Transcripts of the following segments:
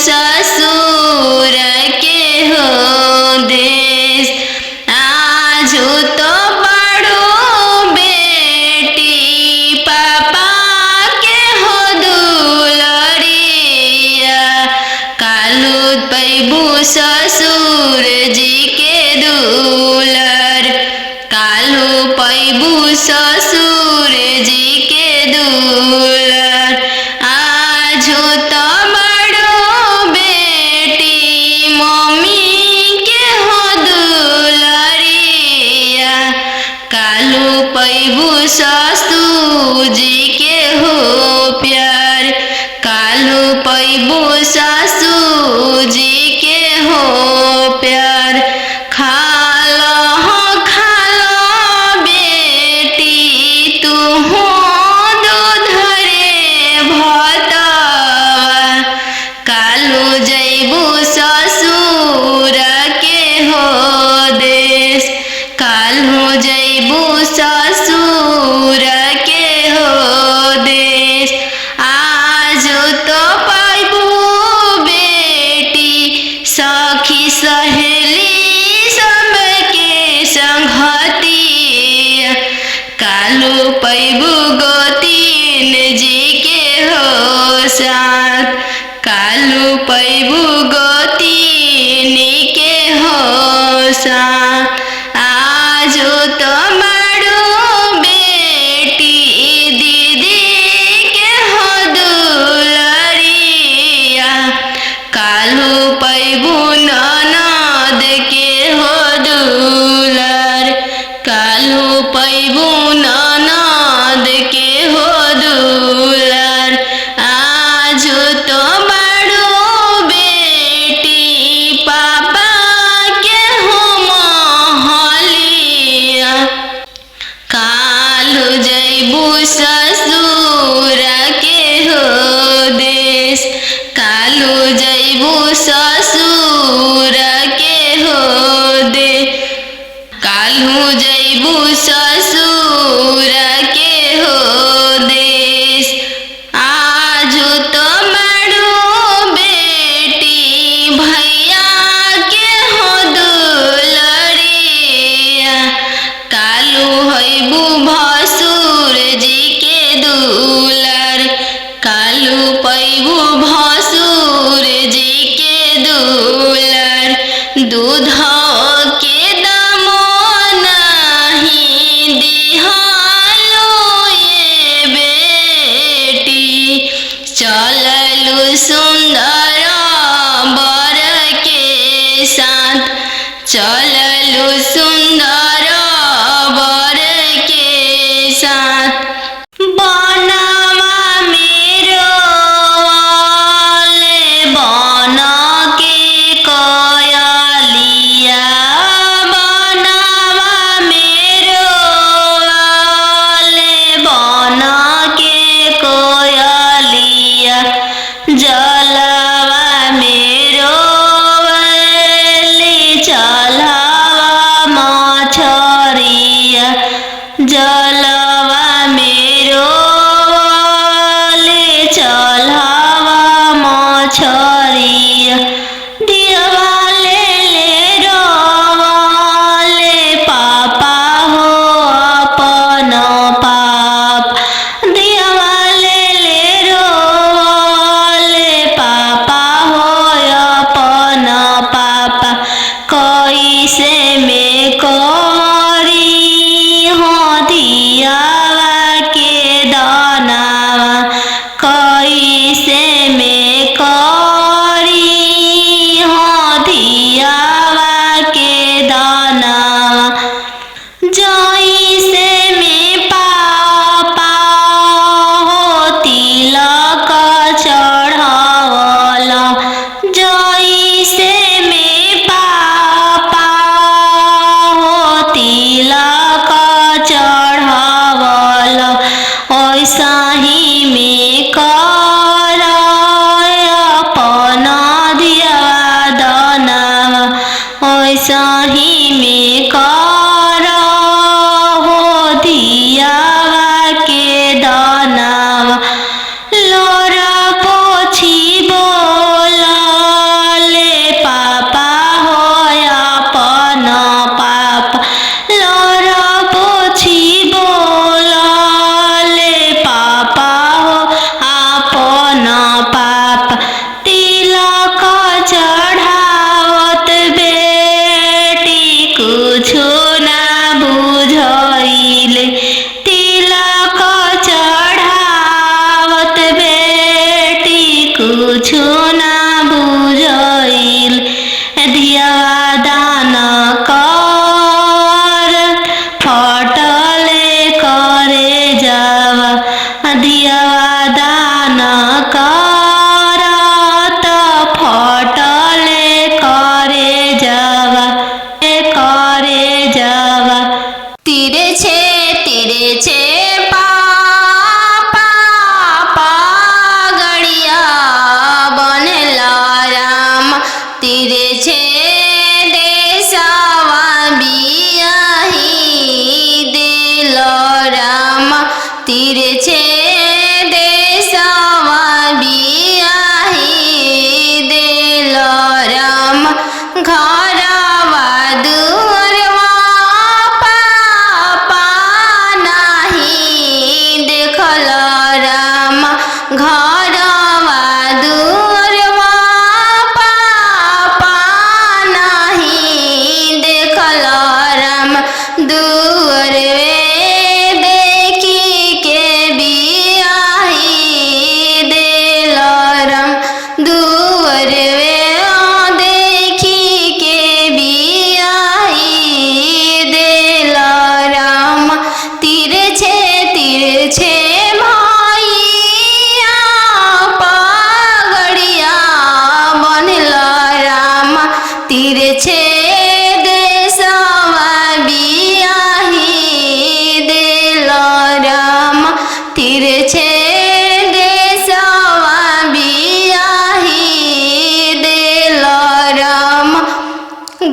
ससुर के हो देश। आज तो बड़ो बेटी पापा के हो दुलरिया, कालू पैबू ससुर जी के दुलर, कालू पैबू ससुर जी के दुलर। आज तो बड़ो बेटी मम्मी के हो दुलरिया, कालू पैबू ससुर जी के हो प्यार, कालू पैबू ससुर जी के हो प्यार। खालो बेटी तू हो दूध रे भतवा, कालू जैबू ससुर के हो देश, कालू जैबू ससुर के हो देश। आज तो पैबू बेटी सखी सहेली सबके संगतिया, कालू पैबू गोतीन जी के हो साथ, कालू पैबू गोतीन के हो साथ। आज तो बड़ो बेटी दीदी के हो दुलरिया, कालू पैबू ननद के हो दुलर, कालू पैबू ननद के हो दुलर। आज तो बड़ो बेटी पापा के हो महलिया, कालू जैबू ससुर के हो देश, कालू जैबू ससुर के हो दे, कालू जैबू ससुर के हो देश। आज तो बड़ो बेटी भैया के हो दुलरिया, कालू हैबू भसुर जी के दुलर, कालू पैबू भसुर जी के दुलर। दूध के दामो नहीं दिहालो ये बेटी, चललू सुंदर बर के साथ, चललू सुंदर बर के साथ। बनवा मेरो वाले बन के कोयलिया, बनवा मेरो वाले बन के कोयलिया, जलवा मेरो वाले चला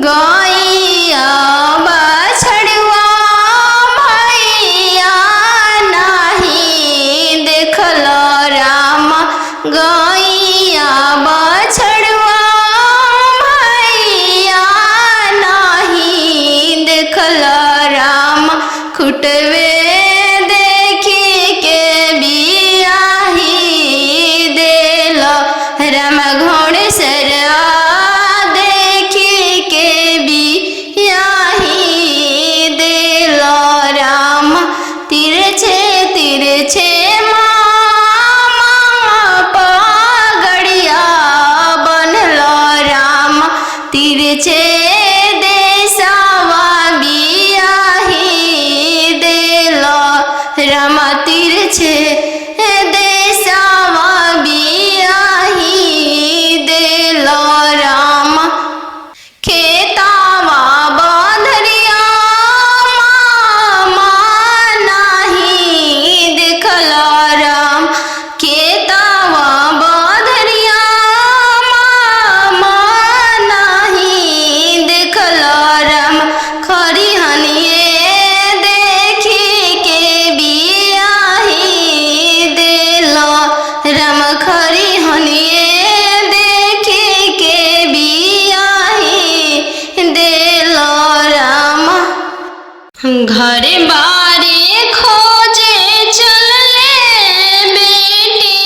गैया बछड़ुआ भैया नहीं देखल राम, गैया बछड़ुआ भैया नहीं देखल राम, खुटवे देखी के बियाही देल राम, घोड़सर देखी के बियाही देल राम, तिरछे तिरछे मामा पगड़िया बनल राम, तिरछे देशवा बियाही देल राम, तिरछे देशवा बियाही देल राम, खेतावा बंधरिया मामा नहीं देखल राम, खेतावा बंधरिया मामा नहीं देखल राम, खरिहनिए देखी के बियाही देल राम, खरिहनिए देखी के बियाही देल राम, घरे बारे खोजे चलले बेटी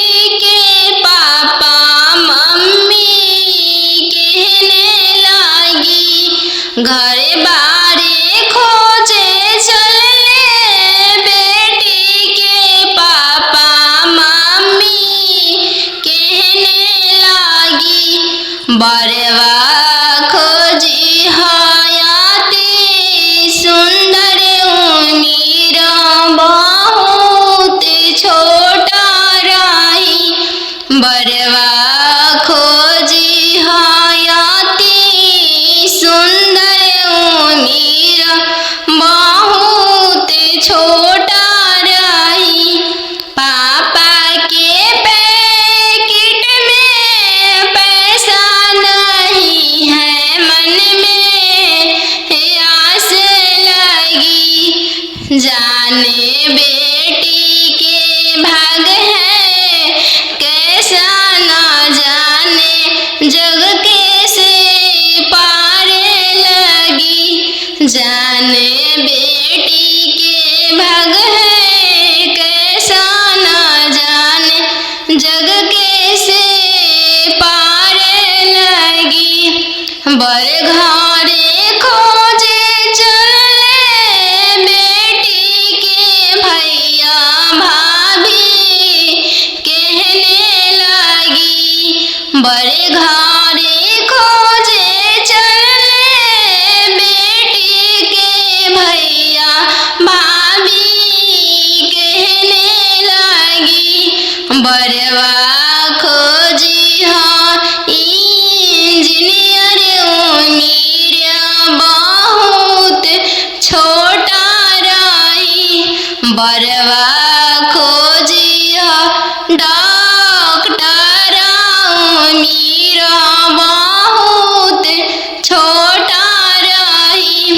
के पापा मम्मी कहने लागी, घरे बारे खोजे चलले बेटी के पापा मम्मी कहने लागी, बरवा खोजी हयाती सुंदर उमीर बहुत छोटा रही, बरवा खोजी हयाती सुंदर उमीर बहुत छोटा रही, पापा के पैकेट में पैसा नहीं है, मन में आस लगी, जाने बेटी के भाग है कैसा न जाने, जग कैसे पारे लगी, जाने बेटी के भाग है कैसा न जाने, जग कैसे पारे लगी, बर घरे खोजे चलले बेटी के भैया भाभी कहने लगी, बड़े घरे खोजे चलले बेटी के भैया भाभी कहने लगी, बरवा खोजी हाँ इंजीनियर उमीर बहुत छोटा रही, बरवा खोजी हाँ डॉक्टर उमीर बहुत छोटा रही,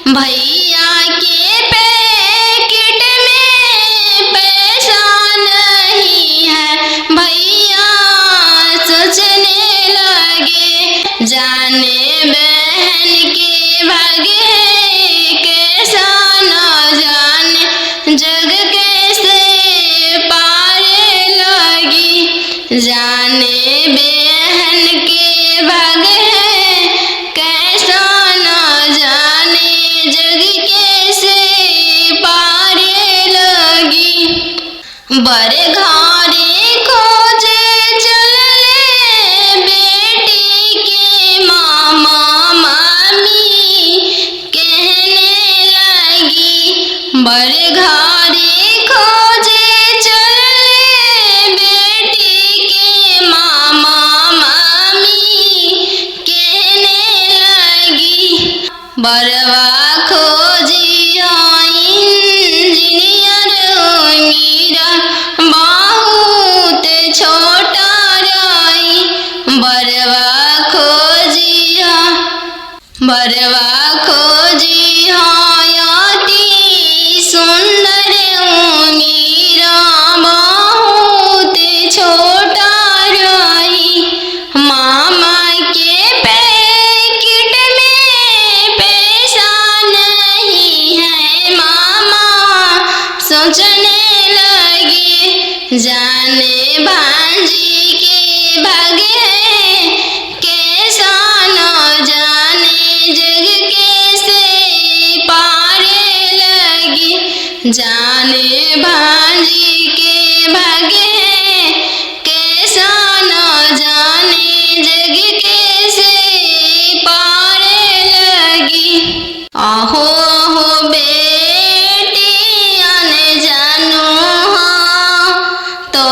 भैया के पैकेट में पैसा नहीं है, भैया सोचने लगे, जाने बहन के भाग्य कैसा न जाने, जग कैसे पारे लगी, जाने बहन के भाग्य है कैसा न जाने, जग कैसे पारे लगी, बड़े घरे खोजे चलले बेटी के मामा मामी कहने लगी, बड़े घरे खोजे चलले बेटी के मामा मामी कहने लगी, बरवा खोजी इंजीनियर उमीर बहुत छोटा रही, बरवा खोजिया बरवा खोजी हयती सुंदर मीरा बहुत छोटा रही। मामा के पैकेट में पैसा नहीं है। मामा सोचने लगे जाने भांजी के भागे हैं कैसा न जाने जग कैसे पारे लगी। जाने भांजी के भागे हैं कैसा न जाने जग कैसे पारे लगी। आहो आहो बेटी अन जानू हाँ तो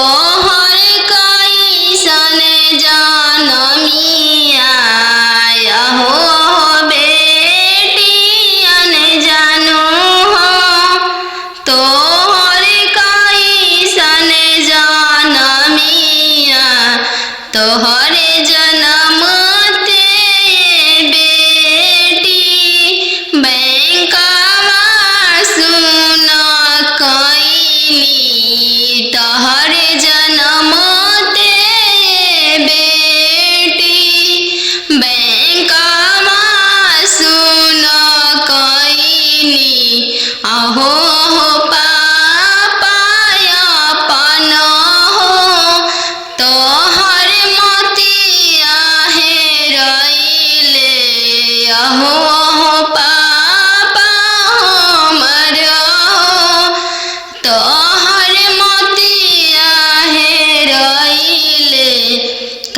हर कोई सन जानमिया। आहो आहो बेटी अन जानू हाँ तो हर कोई सन जानमिया। तोहरे जन्म ते बेटी बैंकवा सुन कईनी। तोहरे जन्म ते बेटी बैंकवा सुन कईनी। आहो हो पापा अपन हो तोहर मोतिया हेरइले। आहो हो पापा हमर हो तोहर मोतिया हेरइले।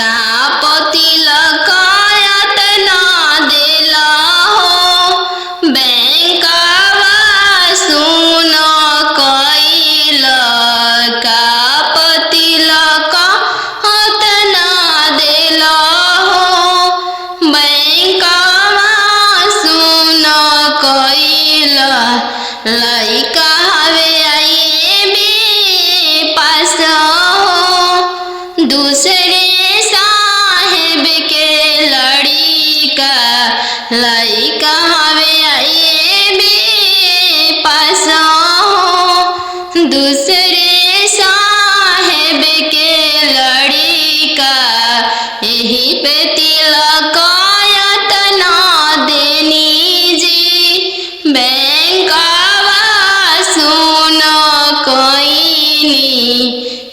का पतिलक एतना देला हो बैंकवा सुन कइल। का पतिलक एतना देला हो बैंकवा सुन कइल। लइका हवे आईबी पास हो दूसरे साहेब के लड़िका। लइका हवे आईबी पास हो दूसरे साहेब के लड़िका। यही पे तिलक एतना देनी जी बैंकवा सुन कईनी।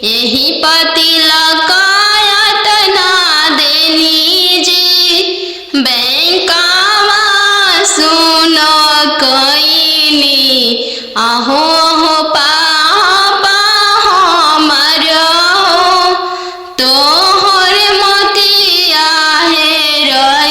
यही पे तिलक एतना देनी जी बैंकवा सुन कईनी। आहो हो पापा हमर हो तोहर मोतिया हेरइले।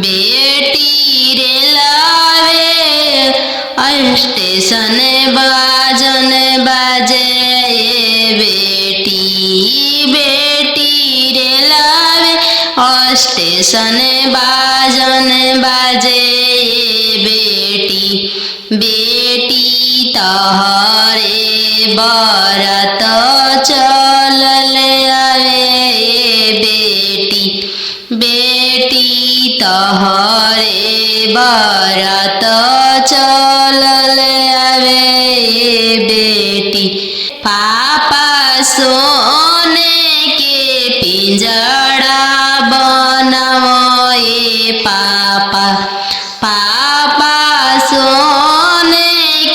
बेटी रे लावे स्टेशन बाजन बाजे बेटी बेटी रे लावे स्टेशन बाजन बाजे बेटी बेटी तोहरे बरत चलल आवे बेटी बेटी तोहरे बरत चलल आवे बेटी पापा सोने के पिंजड़ा बनाओ पापा पापा सोने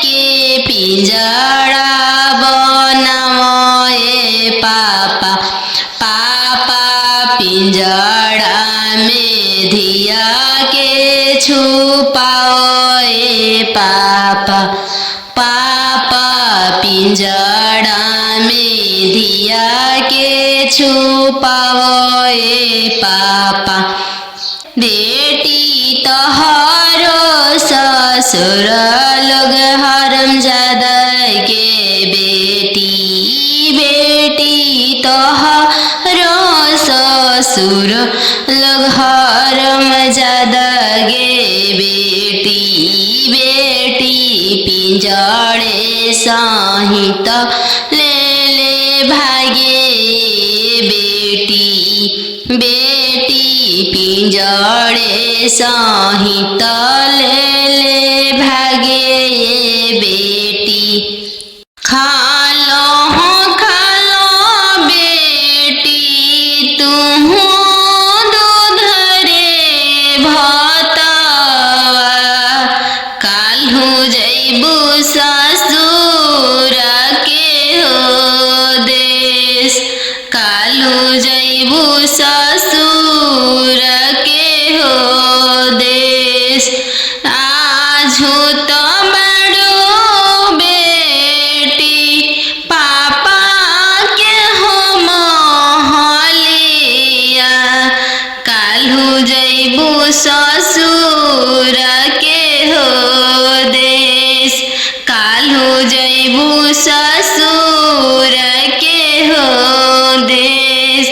के पिंजड़ा बनाओ पापा पापा पिंजड़ा में धिया के छुपाओ पापा पापा पिंजड़ा में धिया के छुपाओ पापा बेटी तोहरो ससुर लोग हरामजादा के बेटी बेटी तोहरो ससुर लोग हरामजादा गे बेटी बेटी पिंजड़े सहित ले ले भागे बेटी बेटी पिंजड़े सहित ले ले भागे बेटी खालो बेटी तुम दूध रे भतवा काल्हू जैबू ससुर के हो देश काल्हू जैबू ससुर के हो देश आजू तो बड़ो बेटी पापा के हो महलिया काल्हू जैबू ससुर के हो देश काल्हू जैबू ससुर के हो देश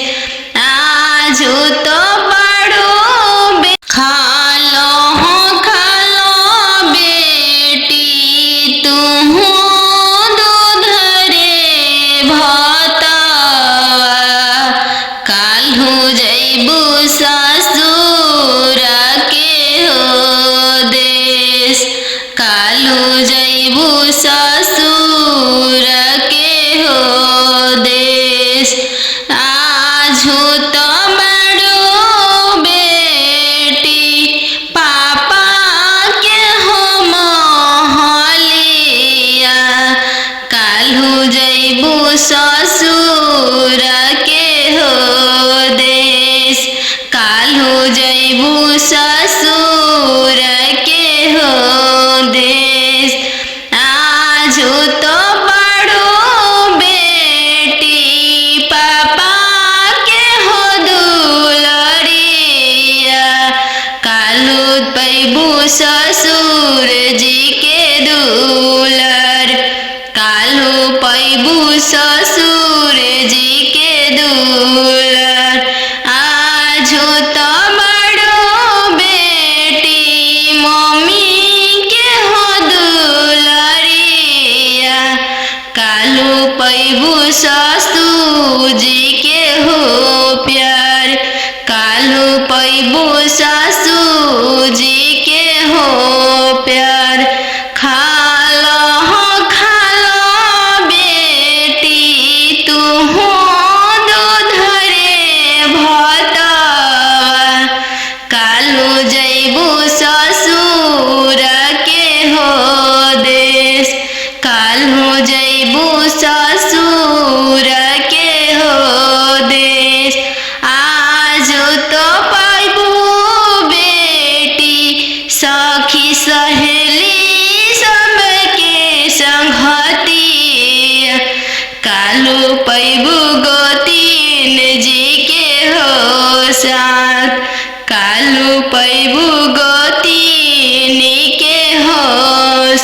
आजू तो बड़ो खालो बेटी तुम दूध रे भतवा काल्हू जैबू ससुर के हो देश काल्हू जैबू ससुर के हो देश आजू तो बड़ो बेटी पापा के हो महलिया काल्हू जैबू ससुर के हो देश काल्हू जैबू ससुर के हो देश आजू तो बड़ो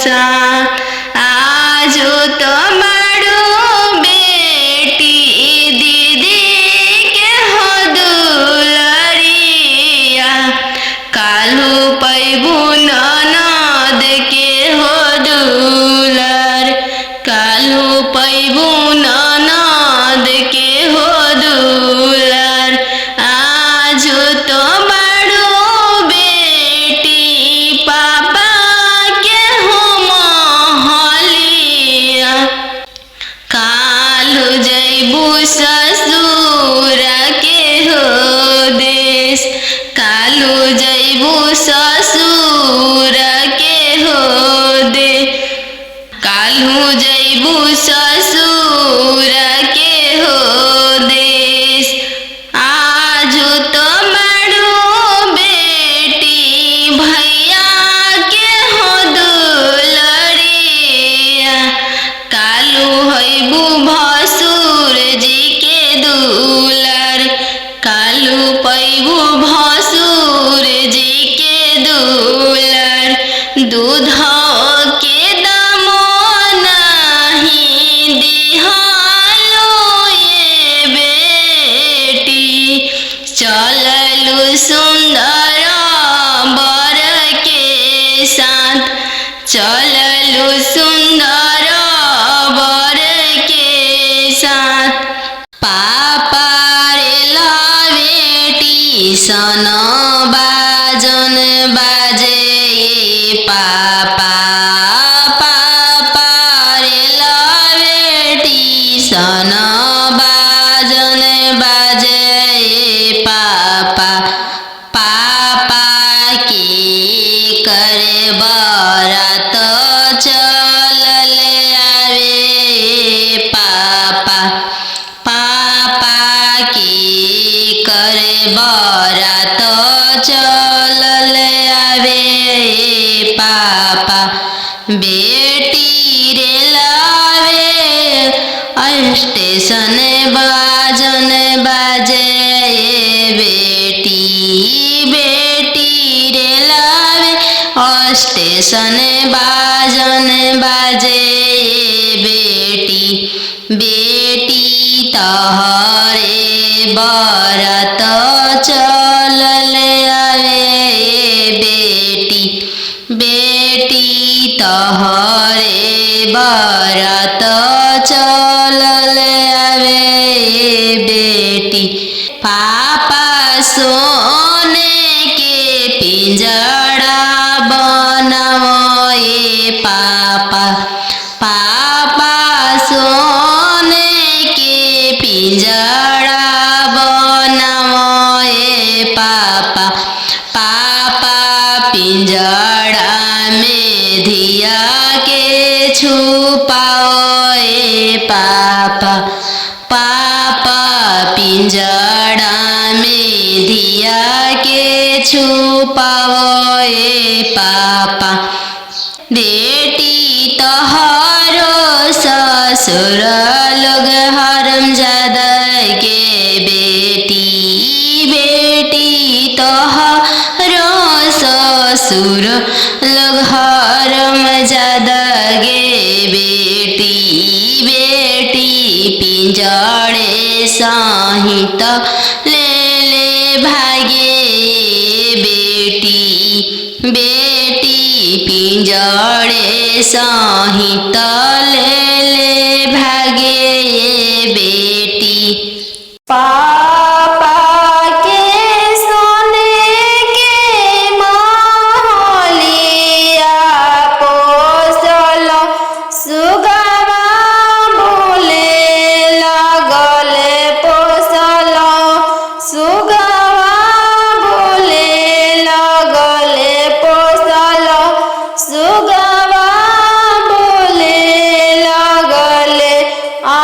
साथ। आजो तो बड़ो बेटी दीदी के हो दुलरिया, काल्हू पैबू ननद के हो दुलर, काल्हू पैबू ननद के हो दुलर। आजो तो बड़ो बेटी पापा के हो महलिया, काल्हू जैबू ससुर के हो देश, काल्हू जैबू ससुर के हो दे, काल्हू जैबू ससुर के हो देश। आजो तो बड़ो बेटी भैया के हो दुलरिया, काल्हू होइबू भसुर जी के दुलर, काल्हू पैबू भसुर जी के दुलर। दूध के दामो नहीं दिहालो ये बेटी, चललू सुंदर बर के साथ, चललू सुंदर बर के साथ। पापा रे ला बेटी सन बाजन बाजे पापा, पापा रे ला बेटी सन बाजन बाजे पापा। पापा की करे बरात चलल आवे पापा, पापा की करे बरात चलल आवे पापा। बेटी रे लावे स्टेशन बाजन बाजे बेटी, बेटी रे लावे स्टेशन बाजन बाजे बेटी। बेटी तहरे बरात चलल आवे बेटी, बेटी तहरे बरात चलल आवे बेटी। पापा सोने के पिंजड़ा बनाओ पापा, पापा सोने के पिंजड़ा बनाओ पापा। पापा पिंजड़ा में धिया के छुपाओ पापा, पापा पिंजड़ा में धिया के छुपाओ पापा। बेटी तोहरो ससुर लोग हरमजादा के बेटी, बेटी तोहरो ससुर लोग हरमजादा गे बेटी। बेटी पिंजड़े साहित ले ले भागे बेटी, बेटी पिंजड़े साहित ले ले भागे बेटी। पापा के सोने के महलिया पोसल सुगवा बोले लगल पोसल सुगवा बोले लगल पोसल सुगवा बोले लगल आ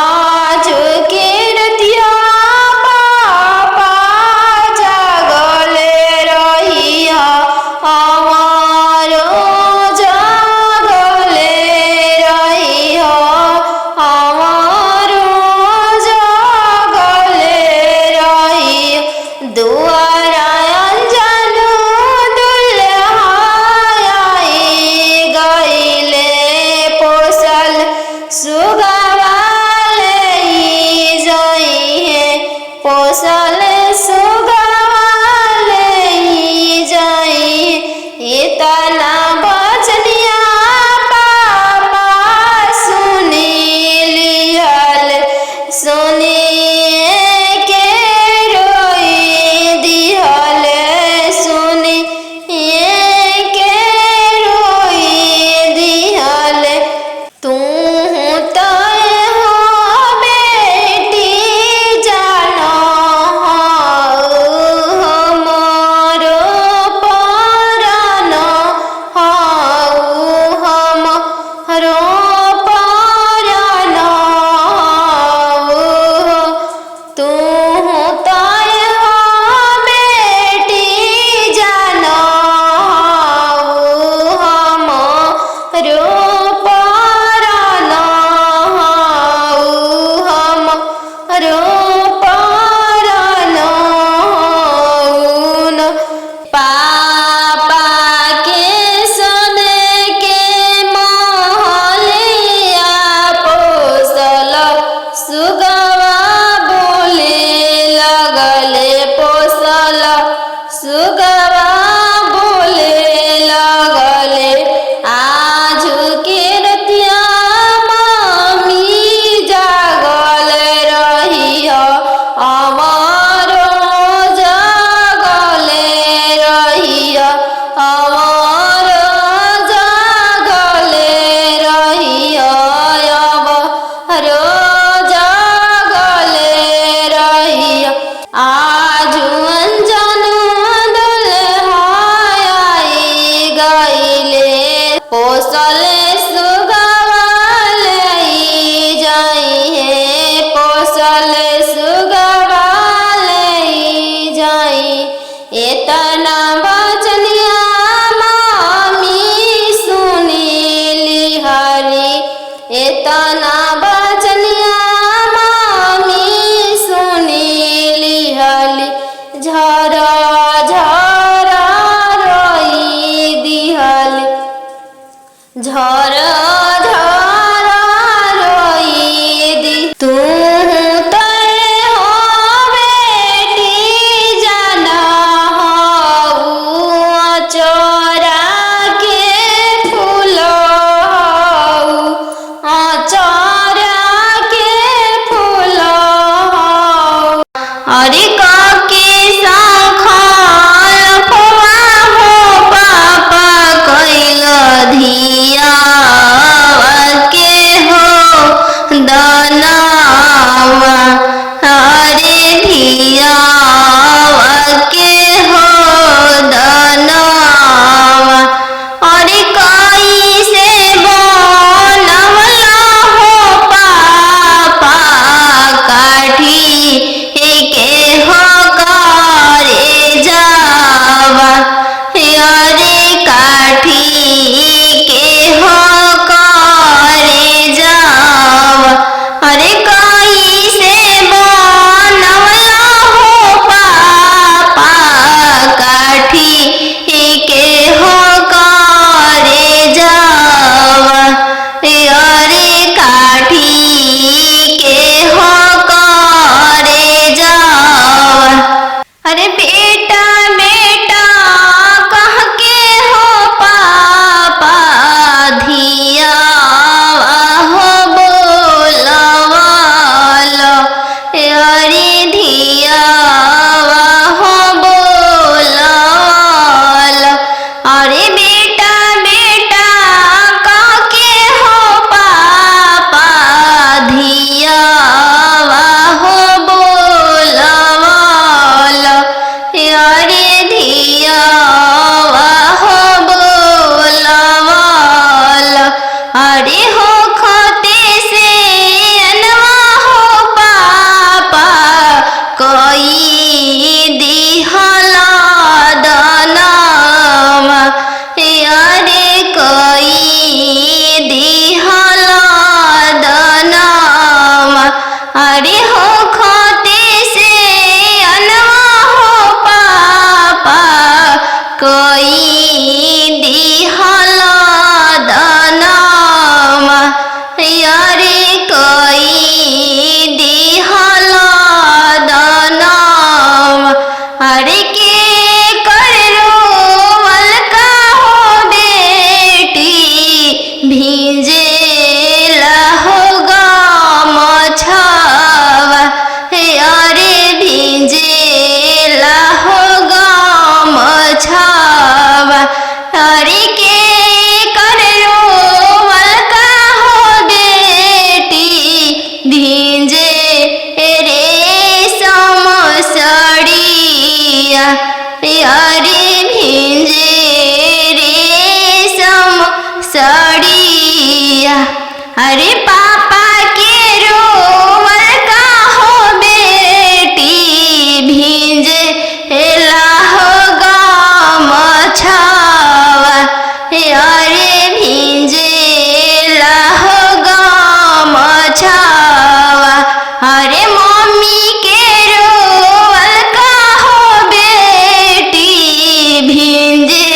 तना बचनिया मामी सुनी लिहली झरा झरा रोई दिहली झरा झरा रोई दी तू अरे काके सांखाल फवा हो पापा कैल धिया के हो दनावा अरे धिया के हो दनावा अरे कई से बनवला हो पापा काठी अरे काठी के हो करे जावा अरे कई से बनवला हो पापा काठी के हो करे जावा अरे काठी के हो करे जावा अरे बेटा बेटा धिया हो बोलवाल अरे धिया हो बोलवाल अरे बेटा बेटा काके हो पापा धिया हो बोलवाल अरे धिया अरे हो खोते से अनवा हो पापा कोई दिहला दनावा अरे कोई दिहला दनावा अरे हो खोते से अनवा हो पापा कोई दिहला अरे कोई दिहला दनावा अरे के करो वलका हो बेटी भीजे लहो गमछावा अरे भीजे लहो गमछावा अरे के अरे भिंजे रेशम साड़िया अरे पापा के रोवल का हो बेटी भिंजे लाहो गमछावा अरे भिंजे लाहो गमछावा अरे मम्मी के रोवल का हो बेटी भिंजे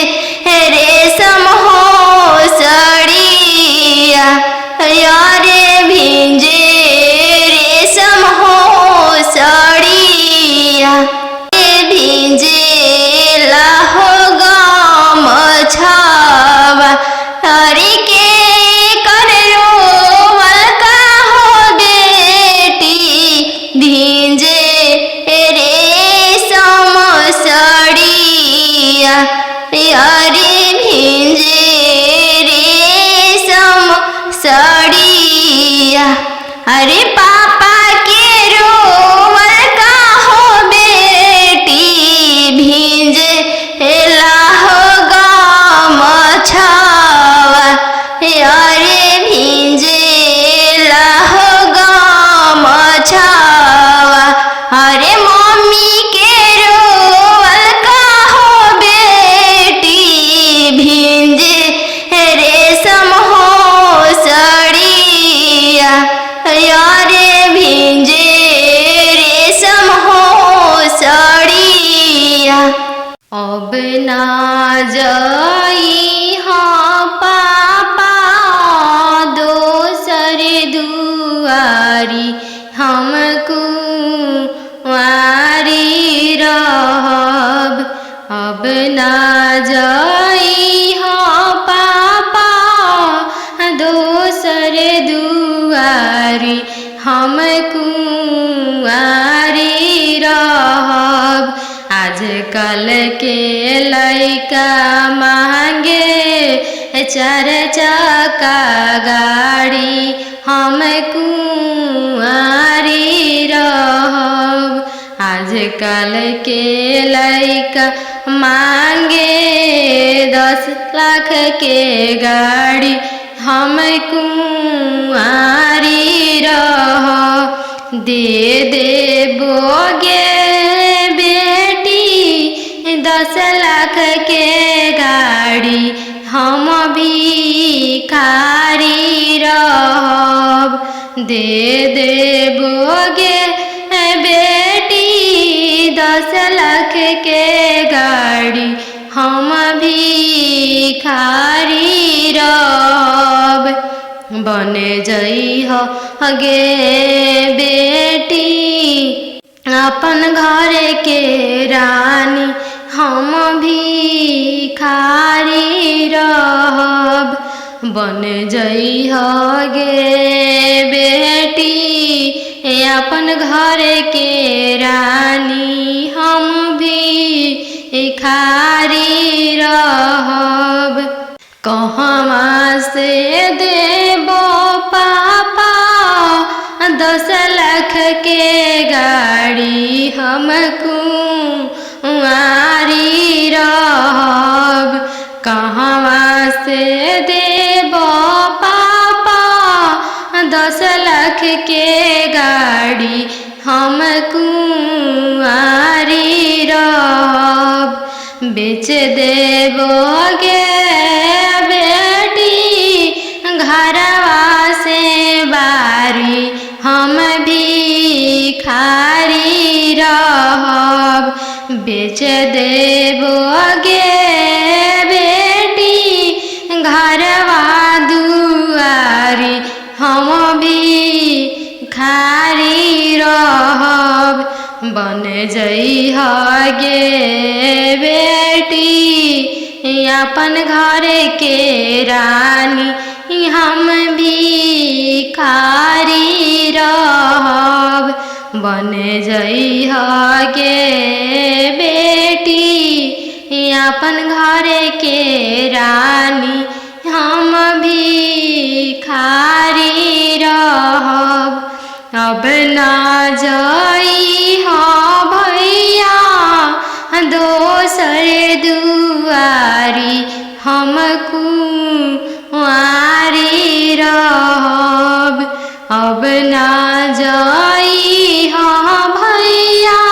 रेशम हो साड़िया अरे भिंजे रेशम हो साड़िया भिंजे लाहो गमछावा अरे के कर रोवल का हो बेटी भिंजे रेशम साड़िया अरे भिंजे रेशम साड़िया अरे पापा के रोवल का हो बेटी भिंजे लाहो गमछावा अरे भिंजे लाहो गमछावा अरे मम्मी के रोवल का हो बेटी भिंजे रेशम हो साड़ी जई हाँ पापा दोसर दुआरी हमको वारी रहब। अब ना जई हाँ पापा दोसर दुआरी हमको वारी रहब। आजकल के लइका मांगे 4 चक्का गाड़ी हम कुंवारी रहब। आजकल के लइका मांगे 10 लाख के गाड़ी हम कुंवारी रहब। दे देबोगे बेटी 10 लाख के गाड़ी हम भिखारी रहब। दे देबोगे बेटी 10 लाख के गाड़ी हम भिखारी रहब। बन जइह गे बेटी अपन घर के रानी हम भिखारी रहब। बन जइह गे बेटी अपन घर के रानी हम भिखारी रहब। कहवा से देबो पापा 10 लाख के गाड़ी हम कुंवारी रहब। कहवा से देबो पापा 10 लाख के गाड़ी हम कुंवारी रहब। बेच देबोगे बेटी घरवा से बारी हम भिखारी रहब। बेच देबोगे बेटी घरवा दुआरी हम भिखारी रहब। बन जइह गे बेटी अपन घर के रानी हम भिखारी रहब। बन जइह गे बेटी अपन घर के रानी हम भिखारी रहब। अब ना जइह भैया दोसर दुआरी हम कुंवारी रहब। अब ना जइह भैया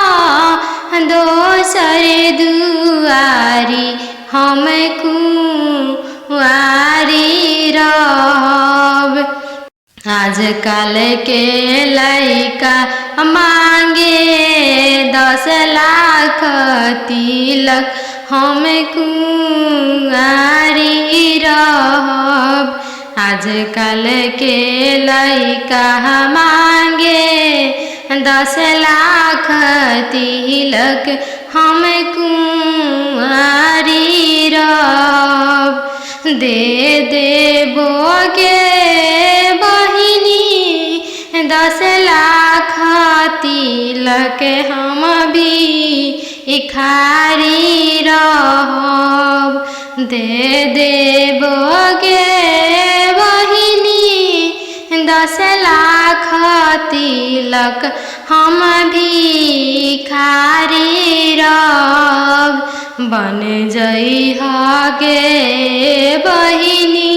दोसर दुआरी हम कुंवारी रहब। आजकल के लइका मांगे 10 लाख तिलक हम कुंवारी रहब। आजकल के लइका मांगे 10 लाख तिलक हम कुंवारी रहब। दे देबोगे बहिनी 10 लाख तिलक हम भिखारी रहब। दे देबोगे बहिनी 10 लाख तिलक हम भिखारी रहब। बन जइह गे बहिनी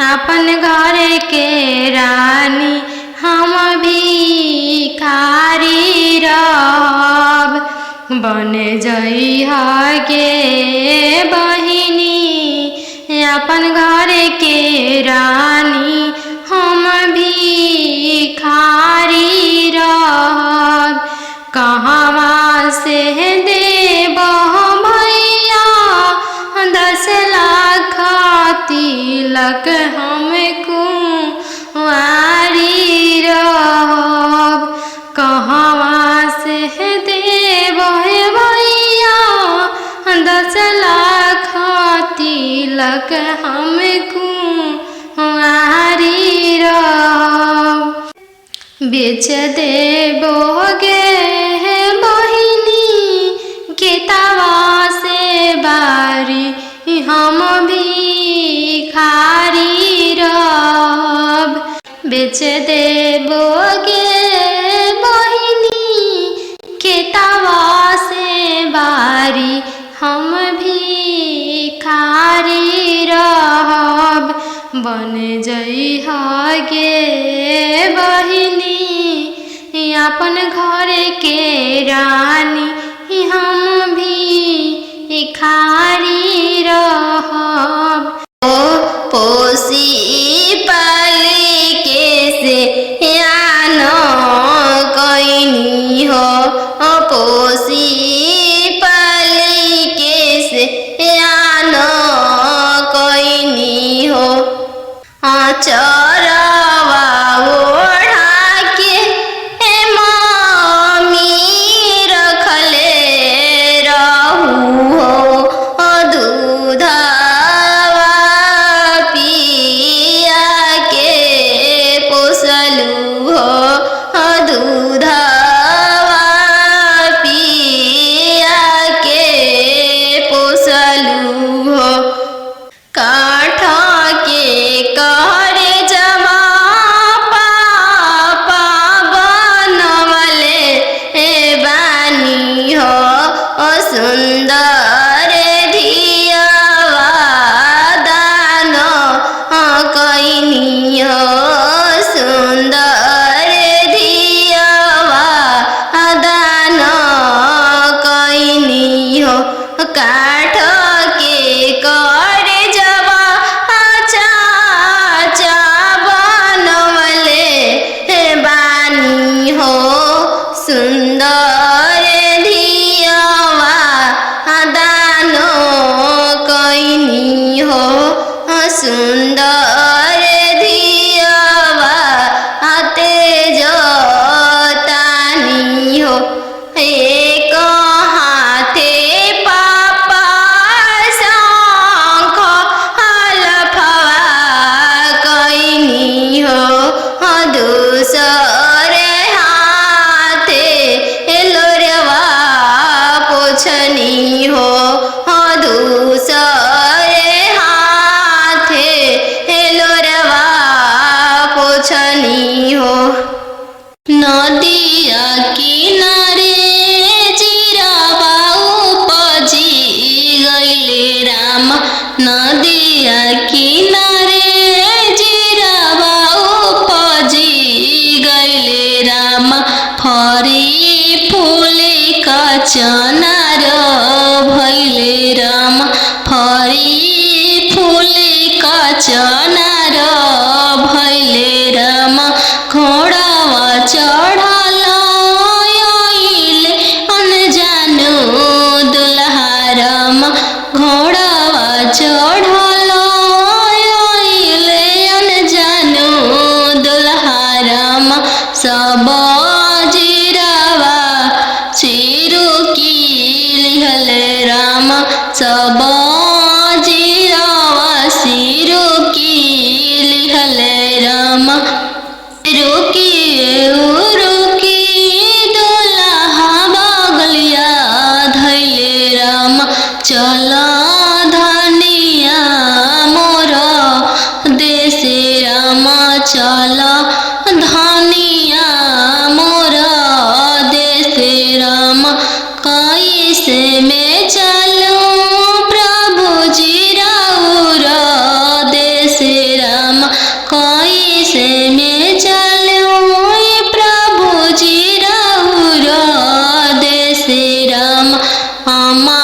अपन घर के रानी हम भिखारी रहब। बन जइह गे बहिनी अपन घर के रानी हम भिखारी रहब। कहवा से देबो भैया लक हमको वारी रहब। कहवा से देव भैया 10 लाख तिलक हमको वारी रहब। बेच देबोगे बहिनी केतवा से बारी हम भिखारी रहब। बेच देबोगे बहिनी केतवा से बारी हम भिखारी रहब। बन जइहा गे बहिनी अपन घर के रानी हम भिखारी रहब। पोसी पाली के से आन कैनी हो। पोसी पाली के से आन कैनी हो। चरवा ओढ़ा के मम्मी रखले रहू हो। दूधवा पिया के पोसलू हो। दूधवा पिया के पोसलू हो। काठ के कहरे जमा पापा बनवले बानी हो। सुंदर धियावा दान कैनी हो। सुंदर धियावा दान कैनी हो। काठ के करे जवा चाचा बनवले बानी हो। सुंदर धियावा दान कैनी हो। सुंदर धियावा तेज तानी हो। एक हाथे पापा शंख हलफवा कैनी हो। दूसरे हाथे लोरवा पोछनी हो। दूसरे हाथे लोरवा पोछनी हो। नदिया किनारे जीरावा उपजी गइले राम। नदिया किनारे जीरावा उपजी गइले राम। फरी फूले का चनार भइले राम। फरी फूले का चनार भइले राम। घोड़ावा चढ़ल आइले अनजानो दुल्हा राम। घोड़ावा चढ़ल आइले अनजानो दुल्हा राम। सब जीरावा चिरुकी लिहल राम। सब जीरावा सिरुकी लिहल राम। रुकी दुल्हा बगलिया धैले राम। चल धनिया मोर देशे राम। चल धनिया मोर देशे राम। कैसे में चलूं प्रभु जी राउर देशे राम। कैसे में चलूं प्रभु जी राउर देशे राम। अम्मा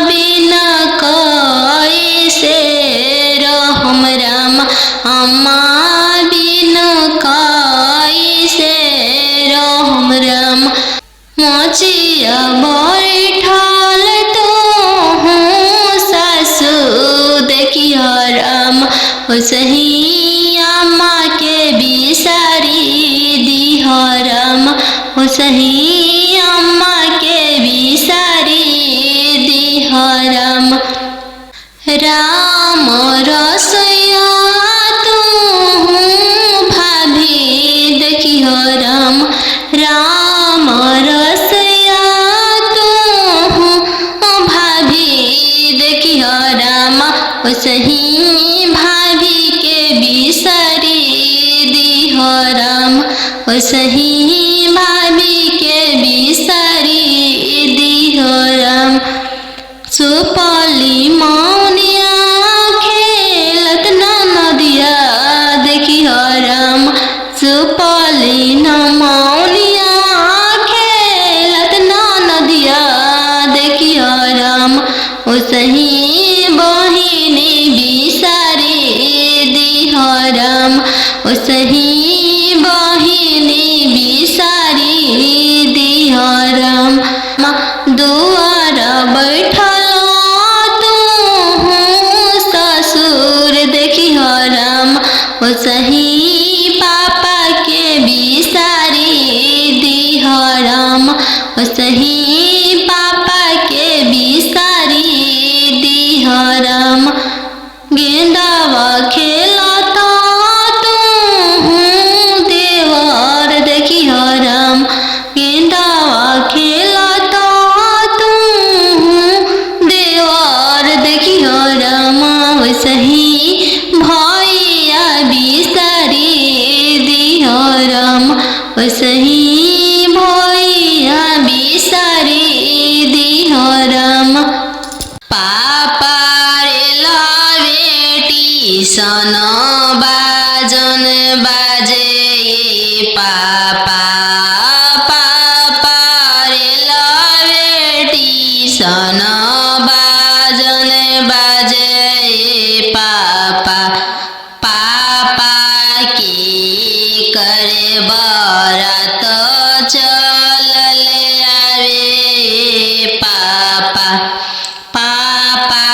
बिना कैसे रहम राम। अम्मा बिना कैसे रहम राम। मोचिया बैठल तो हूँ सासु देखिया राम। ओसही अम्मा के बिसारी दिह राम ओसही अम्मा के बिसारी दिह राम राम रसैया तू भाभी देखी हो राम राम रसैया तू भाभी देखी हो राम ओसही भाभी के बिसारी दिह राम ओसही भाभी के बिसारी दिह राम सुपली मौनिया खेलत ना नदिया देखी हो राम सुपली न मौनिया खेलत ना नदिया देखी हो राम ओसही बहिनी बिसारी दिह राम ओसही बहिनी बिसारी दिह राम दुआर बैठल ससुर देखी हो राम ओसही पापा के बिसारी दिह राम ओसही पापा के बिसारी दिह राम गेंदावा खेलता तू देवर देखी हो राम गेंदावा खेलता तू देवर देखी हो राम ओसही भैया बिसारी दिह राम ओसही भैया बिसारी दिह राम पापा रे बेटी सन बाजन बाजे पापा पापा रे बेटी सन बाजन बाजे पापा पापा की करे बरात चल आवे पापा पापा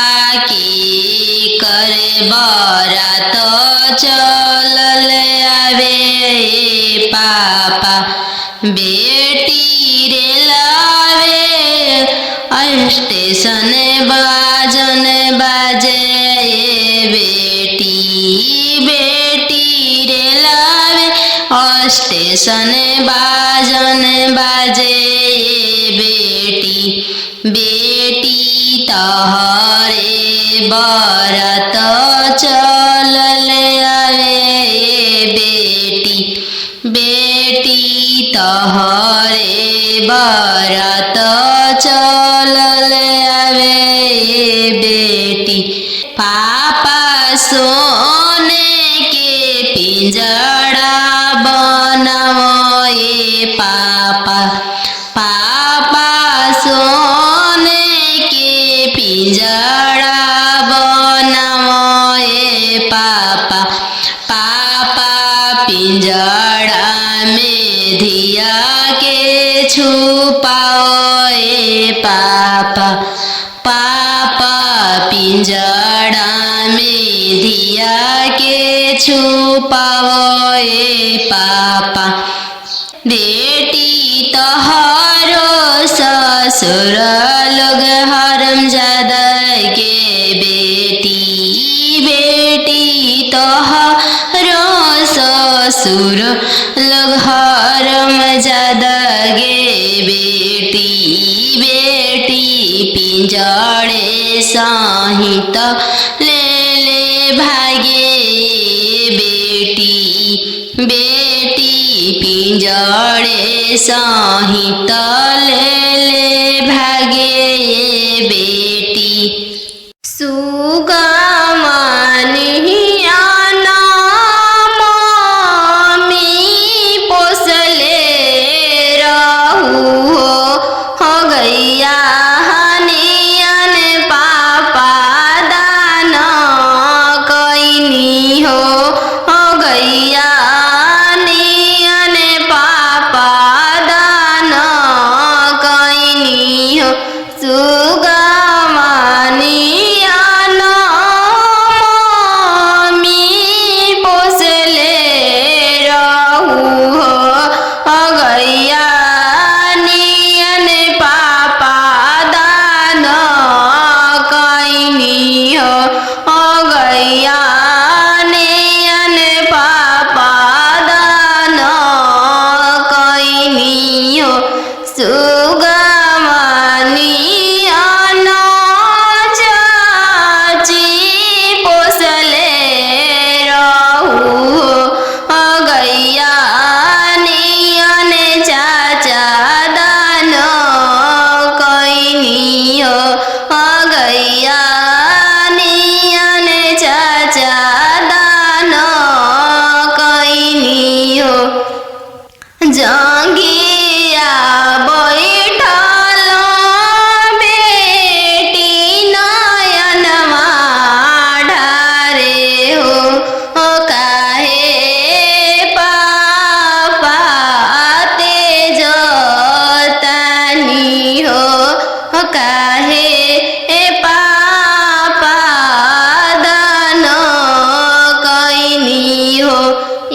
की करे बरात चल आवे पापा बेटी रे लावे स्टेशन बाजन बाजे बेटी बेटी रे लावे स्टेशन बाजन बाजे बेटी बेटी तहरे बरात चल आवे बेटी बेटी तहरे बरात चल आवे बेटी पापा सोने के पिंजड़ा बनाओ पापा पापा सोने के पिंजड़ा बनाओ पापा पापा पिंजड़ा में धिया के छुपाओ पापा पापा पिंजड़ा में धिया के छुपाओ पापा बेटी तोहरो ससुर लोग हरमजादा के बेटी बेटी तोहरो ससुर लोग हरमजादा गे बेटी बेटी पिंजड़े सहित ले भागे बेटी बेटी पिंजड़े सहित ले भागे बेटी सुगमनिया मम्मी पोसले रहू हो गैया हनियन पापा दान कैनी हो गैया नियन पापा दान कैनी हो सुगम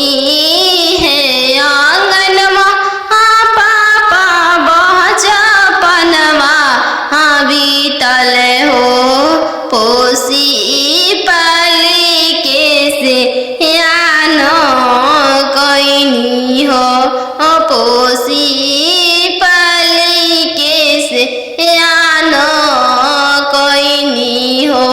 इहे आंगनमा पापा बचपनमा बीतल हो पोसी पाली के से यान कैनी हो पोसी पाली के से यान कैनी हो